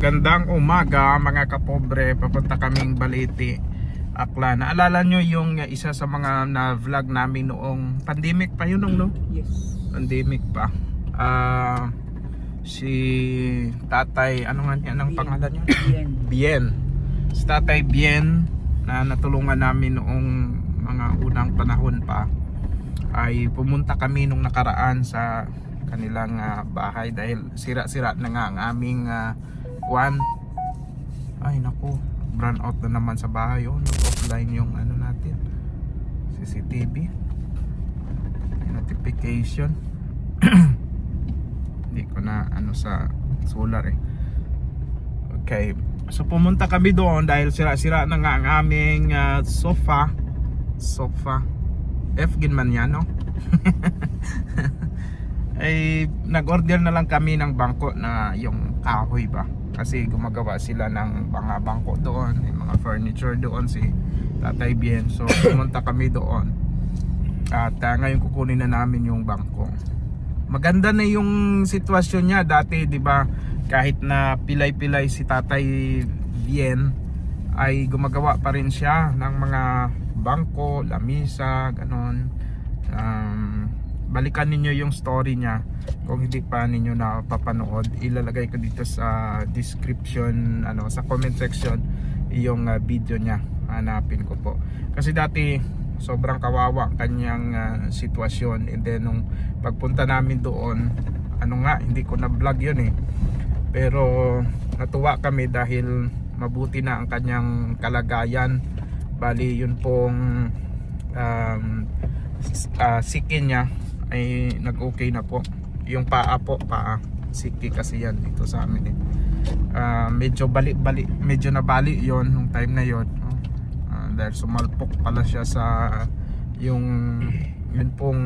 Gandang umaga mga kapobre, papunta kaming Balete, Aklan. Naalala nyo yung isa sa mga na-vlog namin noong pandemic pa yun, no? Yes. Pandemic pa. Si Tatay, ano nga anong pangalan niya? Bien. Si Tatay Bien na natulungan namin noong mga unang panahon pa, ay pumunta kami nung nakaraan sa kanilang bahay dahil sira-sira na nga ang aming ay naku, brand out na naman sa bahay. Nag-offline yung ano natin, CCTV notification. Hindi ko na ano sa solar Okay, so pumunta kami doon dahil sira-sira na nga ang aming sofa F-gin man yan, no? Ay nag-order na lang kami ng bangko na yung kahoy ba, kasi gumagawa sila ng mga bangko doon, yung mga furniture doon si Tatay Bien. So pumunta kami doon at ngayon kukunin na namin yung bangko. Maganda na yung sitwasyon niya. Dati, di ba, kahit na pilay-pilay si Tatay Bien, ay gumagawa pa rin siya ng mga bangko, lamisa, ganon. Balikan ninyo yung story niya kung hindi pa ninyo napapanood. Ilalagay ko dito sa description, sa comment section, yung video niya. Hanapin ko po. Kasi dati sobrang kawawa kanyang sitwasyon, and then nung pagpunta namin doon, hindi ko na vlog yun pero natuwa kami dahil mabuti na ang kanyang kalagayan. Bali yun pong sikin niya ay nag-okay na po. Yung paa siki kasi yan dito sa amin medyo medyo nabali yon nung time na yon, dahil sumalpok pala siya sa yun pong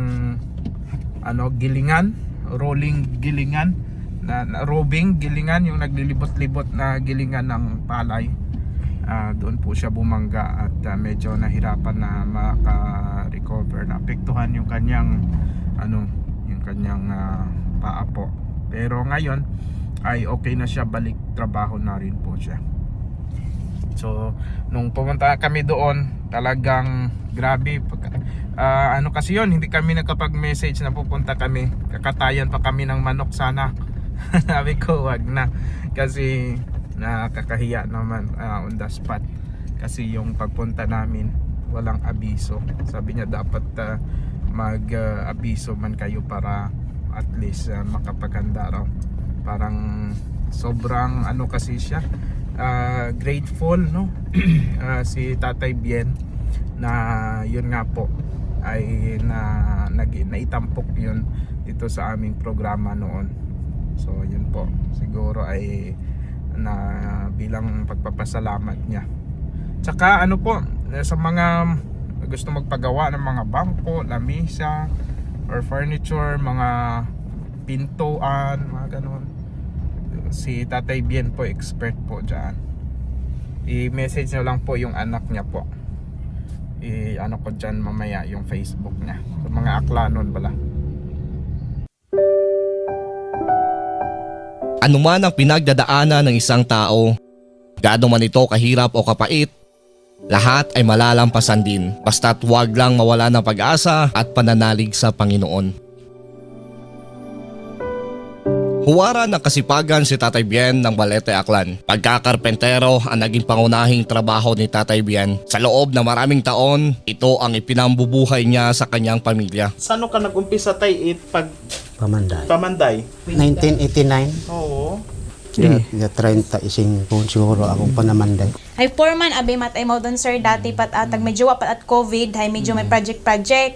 gilingan, rolling gilingan na robing gilingan, yung naglilibot-libot na gilingan ng palay. Doon po siya bumangga at medyo nahirapan na maka-recover. Naapektuhan yung kanyang paa po. Pero ngayon ay okay na siya, balik trabaho na rin po siya. So nung pumunta kami doon, talagang grabe. Kasi yun, hindi kami nakapag-message na pupunta kami. Kakatayan pa kami ng manok sana. Sabi ko wag na, kasi nakakahiya naman on the spot. Kasi yung pagpunta namin walang abiso. Sabi niya dapat mag-abiso man kayo para at least makapaganda raw. Parang sobrang kasi siya grateful, no? Si Tatay Bien na yun nga po ay naitampok yun dito sa aming programa noon. So yun po, siguro ay na bilang pagpapasalamat niya. Tsaka po, sa mga gusto magpagawa ng mga bangko, lamisa or furniture, mga pintuan, mga ganon, si Tatay Bien po, expert po dyan. I-message nyo lang po yung anak niya po. Ko dyan mamaya yung Facebook niya. So, mga Aklanon pala. Ano man ang pinagdadaanan ng isang tao, gaano man ito kahirap o kapait, lahat ay malalampasan din, basta't huwag lang mawala ng pag-asa at pananalig sa Panginoon. Huwara ng kasipagan si Tatay Bien ng Balete, Aklan. Pagkakarpentero ang naging pangunahing trabaho ni Tatay Bien. Sa loob ng maraming taon, ito ang ipinambubuhay niya sa kanyang pamilya. Saan ka nag-umpisa tay Pamanday? 1989. Oo. Ya 30 ising po siguro akong panamanday. Ay foreman abi matay mo don sir dati atag medyo wapat at COVID, hay medyo may project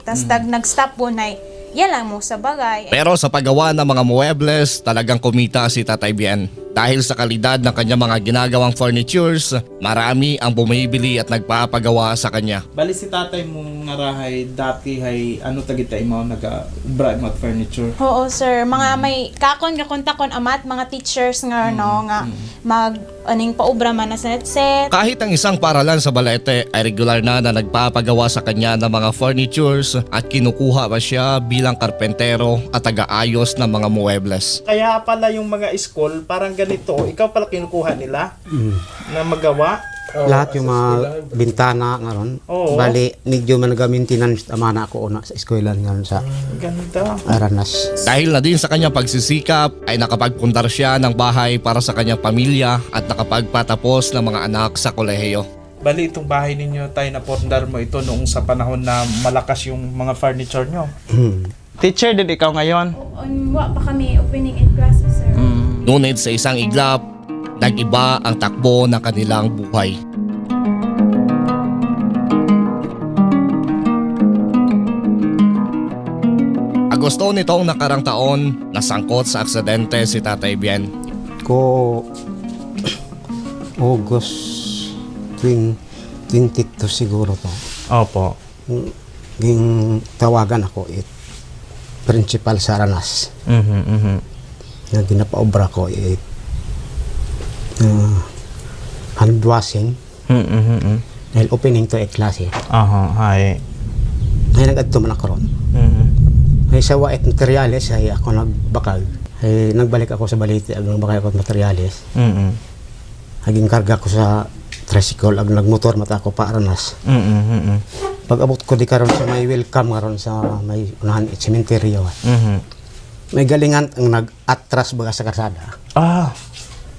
tas nag-stop po na yan lang mo sa bagay. Pero sa paggawa ng mga muebles, talagang kumita si Tatay Bien. Dahil sa kalidad ng kanyang mga ginagawang furnitures, marami ang bumibili at nagpapagawa sa kanya. Bali si tatay mong ngarahay dati hay tagitay mo nag-brand mo furniture. Oo sir, mga may kakontakon amat mga teachers nga nga mag aning paubra man na set. Kahit ang isang paralan sa Balete ay regular na nagpapagawa sa kanya ng mga furnitures at kinukuha pa siya bilang karpentero at taga-ayos ng mga muebles. Kaya pala yung mga school parang ganito, ikaw pala kinukuha nila Mm. na magawa. Lahat yung mga bintana nga ron. Oo. Bali, medyo man maintenance tama na ako una sa eskwelahan nga ron sa Ganda. Aranas. Dahil na din sa kanyang pagsisikap ay nakapagpundar siya ng bahay para sa kanyang pamilya at nakapagpatapos ng mga anak sa kolehiyo. Bali, itong bahay ninyo tayo na pondar mo ito noong sa panahon na malakas yung mga furniture nyo. Teacher din ikaw ngayon? Wa pa kami opening in classes, sir. Ngunit sa isang iglap, nag-iba ang takbo ng kanilang buhay. Agosto nitong nakarang taon, nasangkot sa aksidente si Tatay Bien. Ko August 22 siguro to. Opo. Ging tawagan ako principal sa Aranas. Nga ginapaobra ko hand washing dahil opening to klase. Hi. Ay nag-adto man ako ron. Ay sa wait materials ay ako nagbakag. Ay nagbalik ako sa Balite ag nagbakay ako materials. Haging karga ko sa tricycle ag nagmotor mata ako pa Aranas. Pag abot ko di karon sa may welcome karon sa may unahan cemetery. May galingan ang nag-atras baga sa kalsada.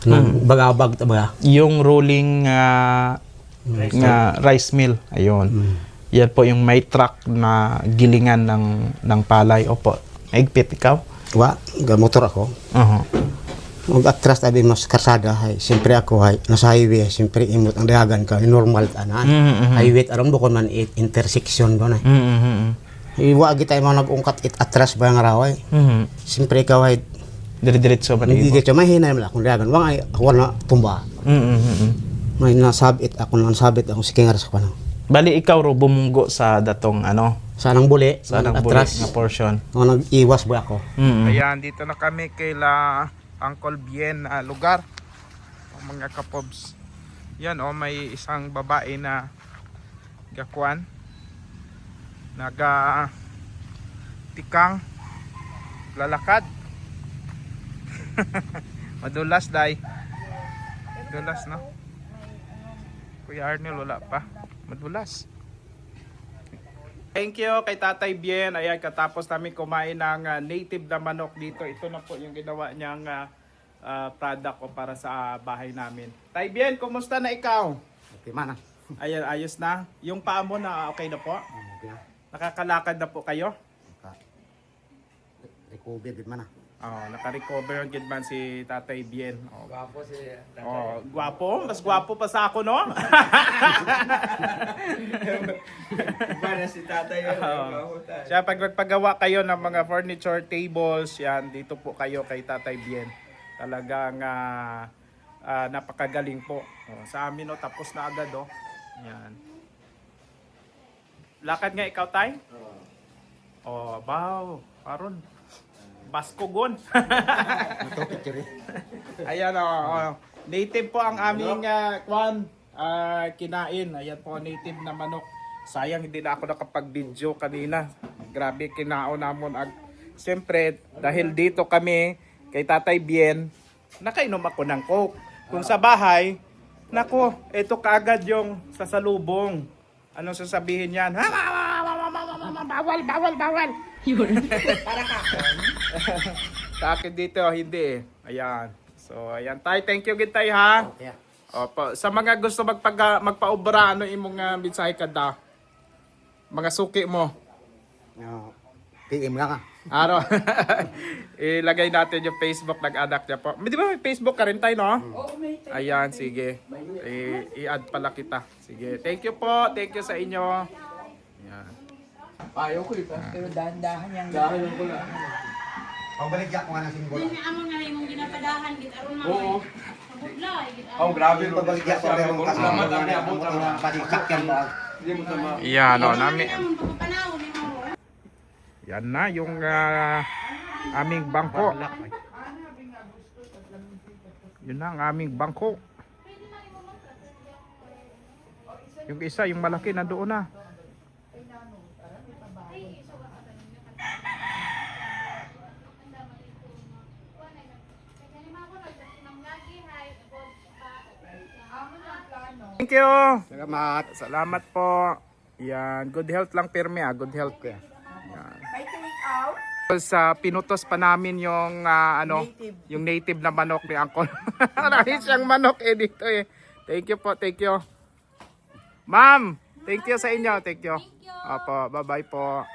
Nagbagabag ta baga. Yung rolling rice mill. Ayun. Yan po yung may truck na gilingan ng palay. Opo. Maigpit ikaw? Wa, motor ako. Mag-atras tabi mas kalsada hay. Siyempre ako hay nasa highway, siyempre imot ang dayagan ka normal tanan. Highway aron bukod man intersection ba na. Iwa agi tayo mga nag-ungkat atras ba nga raway. Siyempre ikaw ay Dire-diretso ba hindi dito mahina naman akong dayagan. Wa ay ako na tumba. May nasabit ako si Kingar sa kanang. Bali ikaw ro bumunggo sa datong Sanang buli, sanang atras. nga portion. O nag-iwas ba ako. Ayan, dito na kami kay Uncle Bien lugar. Mga kapobs. Yan may isang babae na gakuan. Naga tikang lalakad. Madulas day. Madulas no. Kuya Arnel wala pa. Madulas. Thank you kay Tatay Bien. Ayan, katapos namin kumain ng native na manok dito. Ito na po yung ginawa niyang product ko para sa bahay namin. Tay Bien, kumusta na ikaw? Okay man. Ayan, ayos na. Yung paa mo na okay na po? Nakakalakad na po kayo? Recover gid man. Naka-recover yung man si Tatay Bien. Gwapo si Tatay. Gwapo? Mas gwapo pa sa ako, no? Iba na si Tatay yun. Siya, pag nagpagawa kayo ng mga furniture tables, yan, dito po kayo kay Tatay Bien. Talagang napakagaling po. Sa amin, tapos na agad, Yan. Lakad nga ikaw, Tay? Wow. Aron. Baskogon. Ayan native po ang aming kinain. Ayan po native na manok. Sayang hindi na ako nakapag-video kanina. Grabe kinaon namon siyempre dahil dito kami kay Tatay Bien, nakainom ako ng Coke. Kung sa bahay, nako, ito kaagad yung sasalubong. Anong sasabihin yan? Bawal. Para kakon. Sa akin dito, hindi Ayan. So, ayan tayo. Thank you gid tayo ha. Okay. Opo. Sa mga gusto magpaobra, imong mensahe kada? Mga suki mo. PM nga ka. Araw. Ilagay natin yung Facebook nag-anak niya po. Di ba may Facebook ka rin tayo, no? Ayan, sige. I-add pala kita. Sige. Thank you po. Thank you sa inyo. Ayan. Ayaw ko pero dahan-dahan yung dahan ko lang. Pabalik ko nga ng simbolo. Amo nga imong ginapadahan gid aron na. Oo. Mabudlay gid. Grabe. Pabalik ko meron kasama na abot ang patikakyan ba. Hindi mo tama. Yan, namin. Amon pagpanahon nimo. Yan na yung aming bangko. Yun na ang aming bangko. Yung isa, yung malaki na doon na. thank you. Salamat. Salamat po. Yan, good health lang pirmi good health. Yan. Sa pinutos pa namin yung yung native na manok ni Uncle. Marami siyang manok dito Thank you po, thank you. Ma'am, thank you sa inyo, thank you. Opo, bye-bye po.